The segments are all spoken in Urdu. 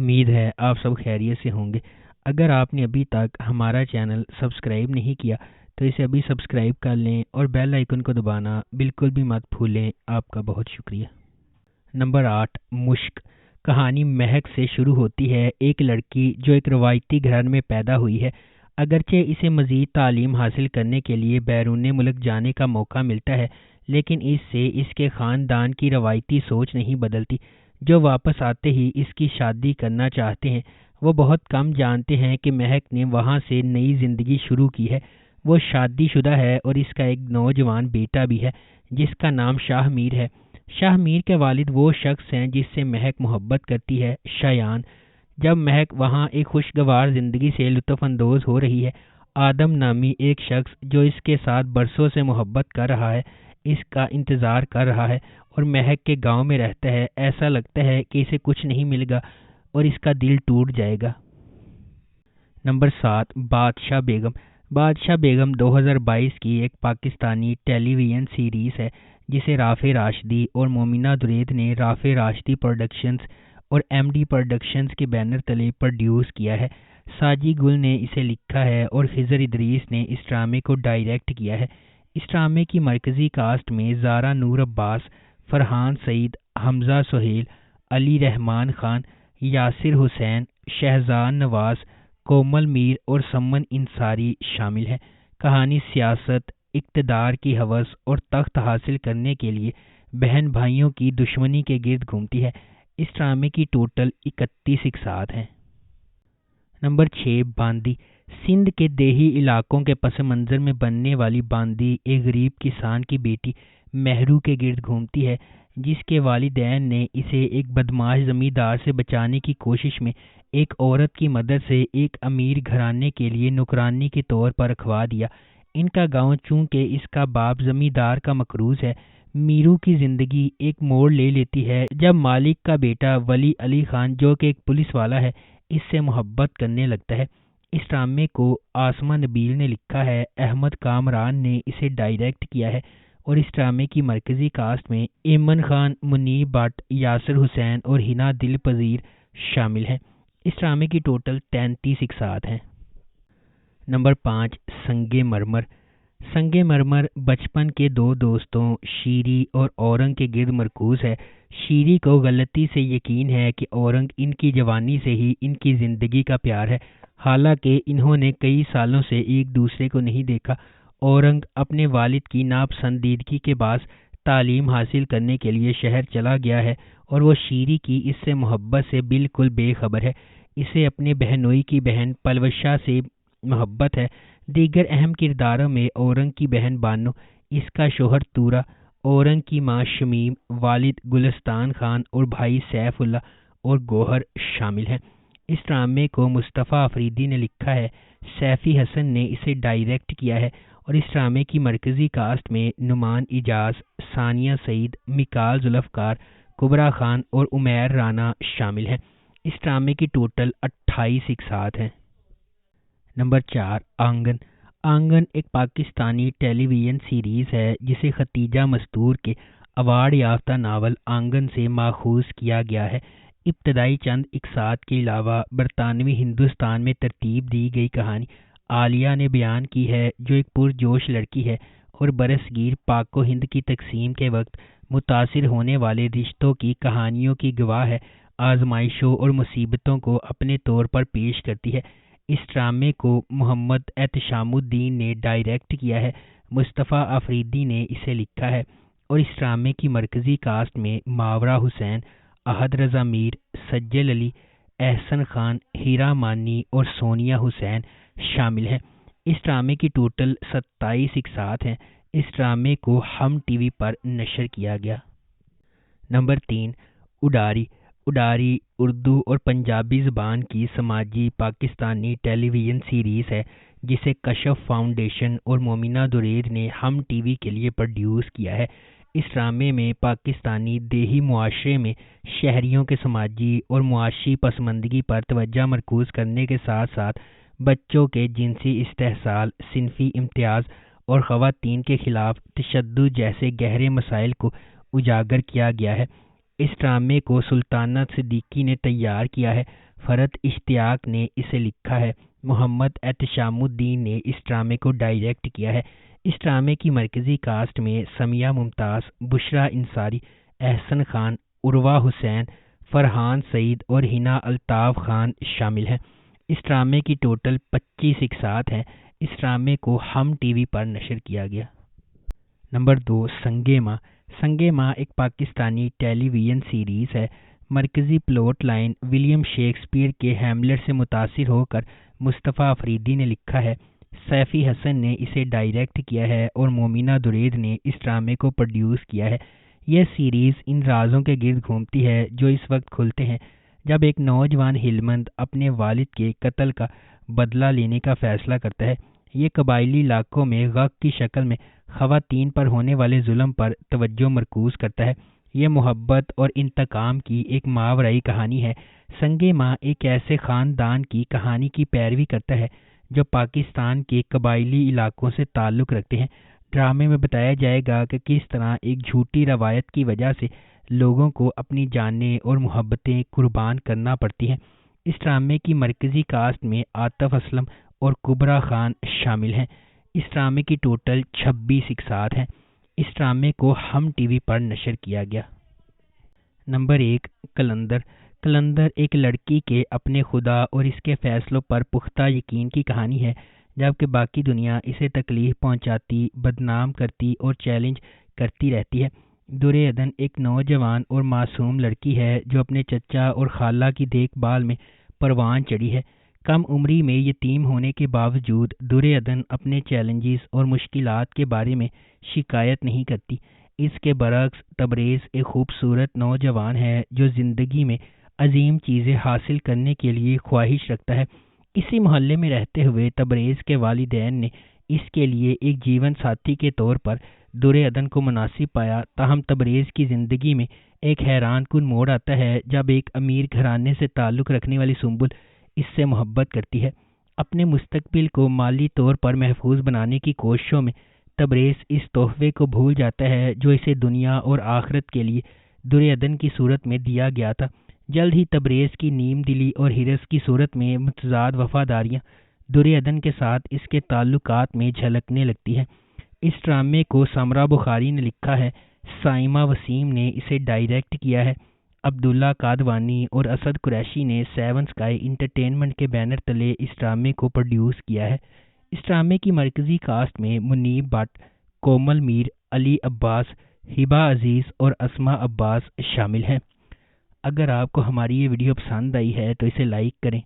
امید ہے آپ سب خیریت سے ہوں گے۔ اگر آپ نے ابھی تک ہمارا چینل سبسکرائب نہیں کیا تو اسے ابھی سبسکرائب کر لیں اور بیل آئیکن کو دبانا بالکل بھی مت بھولیں۔ آپ کا بہت شکریہ۔ نمبر 8، مشک۔ کہانی مہک سے شروع ہوتی ہے، ایک لڑکی جو ایک روایتی گھر میں پیدا ہوئی ہے۔ اگرچہ اسے مزید تعلیم حاصل کرنے کے لیے بیرون ملک جانے کا موقع ملتا ہے، لیکن اس سے اس کے خاندان کی روایتی سوچ نہیں بدلتی، جو واپس آتے ہی اس کی شادی کرنا چاہتے ہیں۔ وہ بہت کم جانتے ہیں کہ مہک نے وہاں سے نئی زندگی شروع کی ہے۔ وہ شادی شدہ ہے اور اس کا ایک نوجوان بیٹا بھی ہے جس کا نام شاہ میر ہے۔ شاہ میر کے والد وہ شخص ہیں جس سے مہک محبت کرتی ہے، شایان۔ جب مہک وہاں ایک خوشگوار زندگی سے لطف اندوز ہو رہی ہے، آدم نامی ایک شخص جو اس کے ساتھ برسوں سے محبت کر رہا ہے، اس کا انتظار کر رہا ہے اور مہک کے گاؤں میں رہتا ہے۔ ایسا لگتا ہے کہ اسے کچھ نہیں ملے گا اور اس کا دل ٹوٹ جائے گا۔ نمبر 7، بادشاہ بیگم۔ بادشاہ بیگم 2022 کی ایک پاکستانی ٹیلی ویژن سیریز ہے جسے رافع راشدی اور مومنہ درید نے رافع راشدی پروڈکشنز اور ایم ڈی پروڈکشنز کے بینر تلے پروڈیوس کیا ہے۔ ساجی گل نے اسے لکھا ہے اور خضر ادریس نے اس ڈرامے کو ڈائریکٹ کیا ہے۔ اس ڈرامے کی مرکزی کاسٹ میں زارا نور عباس، فرحان سعید، حمزہ سہیل، علی رحمان خان، یاسر حسین، شہزاد نواز، کومل میر اور سمن انصاری شامل ہیں۔ کہانی سیاست، اقتدار کی ہوس اور تخت حاصل کرنے کے لیے بہن بھائیوں کی دشمنی کے گرد گھومتی ہے۔ اس ڈرامے کی ٹوٹل 31 اقساط ہیں۔ نمبر 6، باندی۔ سندھ کے دیہی علاقوں کے پس منظر میں بننے والی باندی ایک غریب کسان کی بیٹی مہرو کے گرد گھومتی ہے، جس کے والدین نے اسے ایک بدماش زمیندار سے بچانے کی کوشش میں ایک عورت کی مدد سے ایک امیر گھرانے کے لیے نوکرانی کے طور پر رکھوا دیا۔ ان کا گاؤں چونکہ اس کا باپ زمیندار کا مقروض ہے، میرو کی زندگی ایک موڑ لے لیتی ہے جب مالک کا بیٹا ولی علی خان جو کہ ایک پولیس والا ہے اس سے محبت کرنے لگتا ہے۔ اس ڈرامے کو آسمہ نبیل نے لکھا ہے، احمد کامران نے اسے ڈائریکٹ کیا ہے اور اس ڈرامے کی مرکزی کاسٹ میں ایمن خان، منیب بٹ، یاسر حسین اور ہنا دل پذیر شامل ہیں۔ اس ڈرامے کی ٹوٹل 33 اقساط ہیں۔ نمبر 5، سنگ مرمر۔ سنگ مرمر بچپن کے دو دوستوں شیری اور اورنگ کے گرد مرکوز ہے۔ شیری کو غلطی سے یقین ہے کہ اورنگ ان کی جوانی سے ہی ان کی زندگی کا پیار ہے، حالانکہ انہوں نے کئی سالوں سے ایک دوسرے کو نہیں دیکھا۔ اورنگ اپنے والد کی ناپسندیدگی کے باعث تعلیم حاصل کرنے کے لیے شہر چلا گیا ہے اور وہ شیری کی اس سے محبت سے بالکل بے خبر ہے۔ اسے اپنے بہنوئی کی بہن پلوشا سے محبت ہے۔ دیگر اہم کرداروں میں اورنگ کی بہن بانو، اس کا شوہر تورا، اورنگ کی ماں شمیم، والد گلستان خان اور بھائی سیف اللہ اور گوہر شامل ہیں۔ اس ڈرامے کو مصطفیٰ افریدی نے لکھا ہے، سیفی حسن نے اسے ڈائریکٹ کیا ہے اور اس ڈرامے کی مرکزی کاسٹ میں نعمان اجاز، ثانیہ سعید، مکال ذوالفقار، کبرا خان اور عمیر رانا شامل ہیں۔ اس ڈرامے کی ٹوٹل 28 اقساط ہیں۔ نمبر 4، آنگن۔ آنگن ایک پاکستانی ٹیلی ویژن سیریز ہے جسے ختیجہ مستور کے ایوارڈ یافتہ ناول آنگن سے ماخوذ کیا گیا ہے۔ ابتدائی چند اقساط کے علاوہ برطانوی ہندوستان میں ترتیب دی گئی کہانی عالیہ نے بیان کی ہے، جو ایک پرجوش لڑکی ہے اور برصغیر پاک و ہند کی تقسیم کے وقت متاثر ہونے والے رشتوں کی کہانیوں کی گواہ ہے، آزمائشوں اور مصیبتوں کو اپنے طور پر پیش کرتی ہے۔ اس ڈرامے کو محمد احتشام الدین نے ڈائریکٹ کیا ہے، مصطفیٰ افریدی نے اسے لکھا ہے اور اس ڈرامے کی مرکزی کاسٹ میں ماورا حسین، احد رضا میر، سجل علی، احسن خان، ہیرا مانی اور سونیا حسین شامل ہیں۔ اس ڈرامے کی ٹوٹل 27 اقساط ہیں۔ اس ڈرامے کو ہم ٹی وی پر نشر کیا گیا۔ نمبر 3، اڈاری۔ اڈاری اردو اور پنجابی زبان کی سماجی پاکستانی ٹیلی ویژن سیریز ہے جسے کشف فاؤنڈیشن اور مومنہ درید نے ہم ٹی وی کے لیے پروڈیوس کیا ہے۔ اس ڈرامے میں پاکستانی دیہی معاشرے میں شہریوں کے سماجی اور معاشی پسماندگی پر توجہ مرکوز کرنے کے ساتھ ساتھ بچوں کے جنسی استحصال، صنفی امتیاز اور خواتین کے خلاف تشدد جیسے گہرے مسائل کو اجاگر کیا گیا ہے۔ اس ڈرامے کو سلطانہ صدیقی نے تیار کیا ہے، فرحت اشتیاق نے اسے لکھا ہے، محمد احتشام الدین نے اس ڈرامے کو ڈائریکٹ کیا ہے۔ اس ڈرامے کی مرکزی کاسٹ میں سمیہ ممتاز، بشریٰ انصاری، احسن خان، عروہ حسین، فرحان سعید اور حنا الطاف خان شامل ہیں۔ اس ڈرامے کی ٹوٹل 25 اقساط ہیں۔ اس ڈرامے کو ہم ٹی وی پر نشر کیا گیا۔ نمبر 2، سنگے ماں۔ سنگے ماں ایک پاکستانی ٹیلی ویژن سیریز ہے۔ مرکزی پلاٹ لائن ولیم شیکسپیئر کے ہیملیٹ سے متاثر ہو کر مصطفیٰ افریدی نے لکھا ہے، سیفی حسن نے اسے ڈائریکٹ کیا ہے اور مومنہ درید نے اس ڈرامے کو پروڈیوس کیا ہے۔ یہ سیریز ان رازوں کے گرد گھومتی ہے جو اس وقت کھلتے ہیں جب ایک نوجوان ہلمند اپنے والد کے قتل کا بدلہ لینے کا فیصلہ کرتا ہے۔ یہ قبائلی علاقوں میں غگ کی شکل میں خواتین پر ہونے والے ظلم پر توجہ مرکوز کرتا ہے۔ یہ محبت اور انتقام کی ایک ماورائی کہانی ہے۔ سنگے ماں ایک ایسے خاندان کی کہانی کی پیروی کرتا ہے جو پاکستان کے قبائلی علاقوں سے تعلق رکھتے ہیں۔ ڈرامے میں بتایا جائے گا کہ کس طرح ایک جھوٹی روایت کی وجہ سے لوگوں کو اپنی جانیں اور محبتیں قربان کرنا پڑتی ہیں۔ اس ڈرامے کی مرکزی کاسٹ میں عاطف اسلم اور کبریٰ خان شامل ہیں۔ اس ڈرامے کی ٹوٹل 26 اقساط ہیں۔ اس ڈرامے کو ہم ٹی وی پر نشر کیا گیا۔ نمبر 1، کلندر۔ کلندر ایک لڑکی کے اپنے خدا اور اس کے فیصلوں پر پختہ یقین کی کہانی ہے، جبکہ باقی دنیا اسے تکلیف پہنچاتی، بدنام کرتی اور چیلنج کرتی رہتی ہے۔ درِ عدن ایک نوجوان اور معصوم لڑکی ہے جو اپنے چچا اور خالہ کی دیکھ بھال میں پروان چڑھی ہے۔ کم عمری میں یتیم ہونے کے باوجود درِ عدن اپنے چیلنجز اور مشکلات کے بارے میں شکایت نہیں کرتی۔ اس کے برعکس تبریز ایک خوبصورت نوجوان ہے جو زندگی میں عظیم چیزیں حاصل کرنے کے لیے خواہش رکھتا ہے۔ اسی محلے میں رہتے ہوئے تبریز کے والدین نے اس کے لیے ایک جیون ساتھی کے طور پر درِ عدن کو مناسب پایا، تاہم تبریز کی زندگی میں ایک حیران کن موڑ آتا ہے جب ایک امیر گھرانے سے تعلق رکھنے والی سنبل اس سے محبت کرتی ہے۔ اپنے مستقبل کو مالی طور پر محفوظ بنانے کی کوششوں میں تبریز اس تحفے کو بھول جاتا ہے جو اسے دنیا اور آخرت کے لیے درِ عدن کی صورت میں دیا گیا تھا۔ جلد ہی تبریز کی نیم دلی اور حرص کی صورت میں متضاد وفاداریاں درِ عدن کے ساتھ اس کے تعلقات میں جھلکنے لگتی ہیں۔ اس ڈرامے کو سمرہ بخاری نے لکھا ہے، سائمہ وسیم نے اسے ڈائریکٹ کیا ہے، عبداللہ قادوانی اور اسد قریشی نے 7 سکائی انٹرٹینمنٹ کے بینر تلے اس ڈرامے کو پروڈیوس کیا ہے۔ اس ڈرامے کی مرکزی کاسٹ میں منیب بٹ، کومل میر، علی عباس، ہبہ عزیز اور اسماء عباس شامل ہیں۔ اگر آپ کو ہماری یہ ویڈیو پسند آئی ہے تو اسے لائک کریں،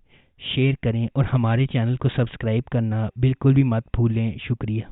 شیئر کریں اور ہمارے چینل کو سبسکرائب کرنا بالکل بھی مت بھولیں۔ شکریہ۔